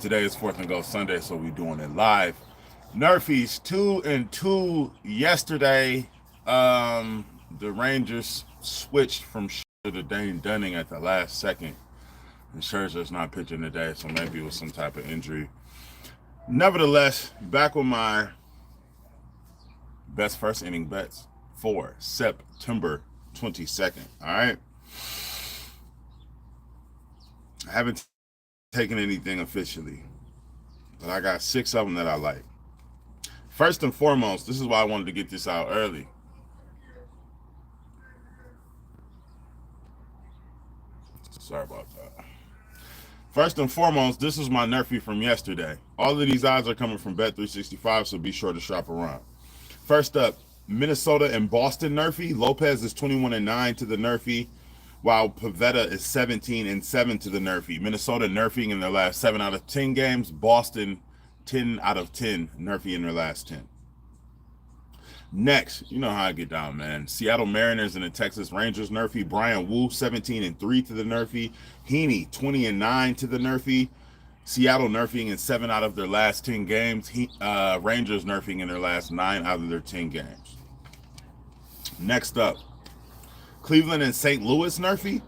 Today is 4th and Go Sunday, so we're doing it live. Nrfi's 2-2 yesterday. The Rangers switched from to Dane Dunning at the last second. And Scherzer's not pitching today, so maybe it was some type of injury. Nevertheless, back with my best first inning bets for September 22nd. All right. I haven't taken anything officially, but I got 6 of them that I like. First and foremost, this is why I wanted to get this out early. Sorry about that. First and foremost, this is my Nrfi from yesterday. All of these odds are coming from Bet365, so be sure to shop around. First up, Minnesota and Boston Nrfi. Lopez is 21-9 to the Nrfi, while Pivetta is 17-7 to the Nrfi. Minnesota Nrfiing in their last 7 out of 10 games. Boston 10 out of 10 Nrfi in their last 10. Next, you know how I get down, man. Seattle Mariners and the Texas Rangers Nrfi. Brian Wu 17-3 to the Nrfi. Heaney 20-9 to the Nrfi. Seattle Nrfiing in 7 out of their last 10 games. Rangers Nrfiing in their last 9 out of their 10 games. Next up, Cleveland and St. Louis Nrfi.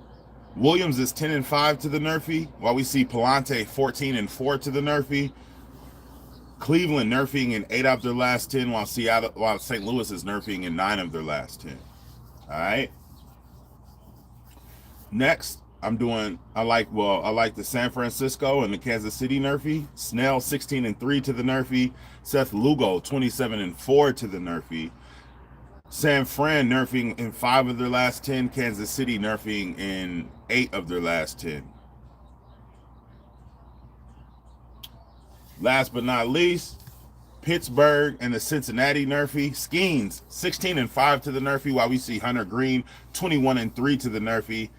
Williams is 10-5 to the Nrfi, while we see Palante 14-4 to the Nrfi. Cleveland Nrfiing in 8 out of their last 10, while St. Louis is Nrfiing in 9 of their last 10. All right. Next, I like the San Francisco and the Kansas City Nrfi. Snell 16-3 to the Nrfi. Seth Lugo 27-4 to the Nrfi. San Fran Nrfiing in 5 of their last 10. Kansas City Nrfiing in 8 of their last 10. Last but not least, Pittsburgh and the Cincinnati Nrfi. Skeens 16-5 to the Nrfi, while we see Hunter Green 21-3 to the Nrfi.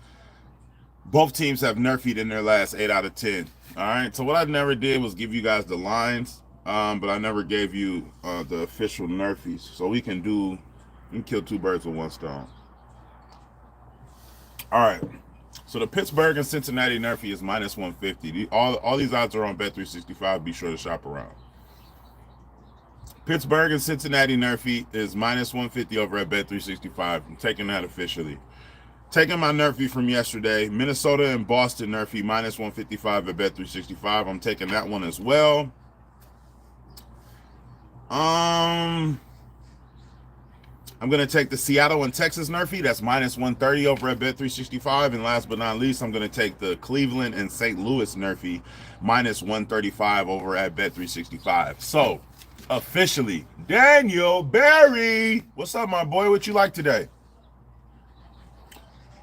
Both teams have Nrfi'd in their last 8 out of 10. All right, so what I never did was give you guys the lines, but I never gave you the official Nrfis. So we can kill 2 birds with 1 stone. All right. So the Pittsburgh and Cincinnati Nrfi is minus 150. All these odds are on Bet365. Be sure to shop around. Pittsburgh and Cincinnati Nrfi is minus 150 over at Bet365. I'm taking that officially. Taking my Nrfi from yesterday, Minnesota and Boston Nrfi minus 155 at Bet365. I'm taking that one as well. I'm going to take the Seattle and Texas Nrfi. That's minus 130 over at Bet365. And last but not least, I'm going to take the Cleveland and St. Louis Nrfi minus 135 over at Bet365. So, officially, Daniel Barry. What's up, my boy? What you like today?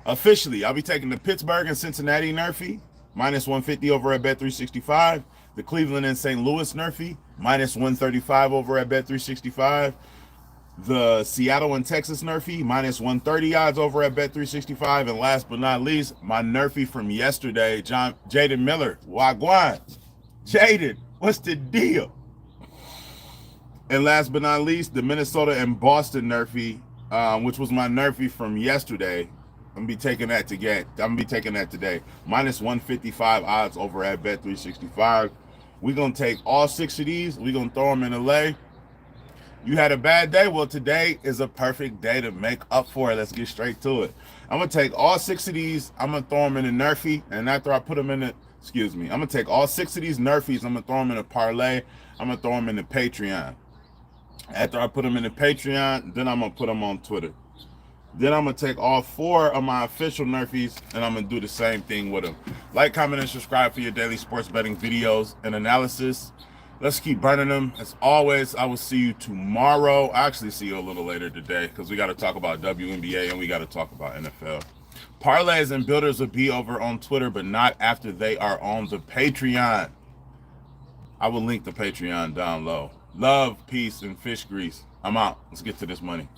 Officially, I'll be taking the Pittsburgh and Cincinnati Nrfi minus 150 over at Bet365. The Cleveland and St. Louis Nrfi minus 135 over at Bet365. The Seattle and Texas Nrfi minus 130 odds over at Bet365. And last but not least, my Nrfi from yesterday, Jaden Miller. Wagwan. Jaden, what's the deal? And last but not least, the Minnesota and Boston Nrfi, which was my Nrfi from yesterday. I'm gonna be taking that today. Minus 155 odds over at Bet365. We're gonna take all 6 of these. We're gonna throw them in a lay. You had a bad day? Well, today is a perfect day to make up for it. Let's get straight to it. I'm going to take all 6 of these. I'm going to throw them in a Nrfi. And after I put them in I'm going to take all 6 of these Nrfis. I'm going to throw them in a parlay. I'm going to throw them in the Patreon. After I put them in the Patreon, then I'm going to put them on Twitter. Then I'm going to take all 4 of my official Nrfis, and I'm going to do the same thing with them. Like, comment, and subscribe for your daily sports betting videos and analysis. Let's keep burning them. As always, I will see you tomorrow. I actually see you a little later today because we got to talk about WNBA and we got to talk about NFL. Parlays and builders will be over on Twitter, but not after they are on the Patreon. I will link the Patreon down low. Love, peace, and fish grease. I'm out. Let's get to this money.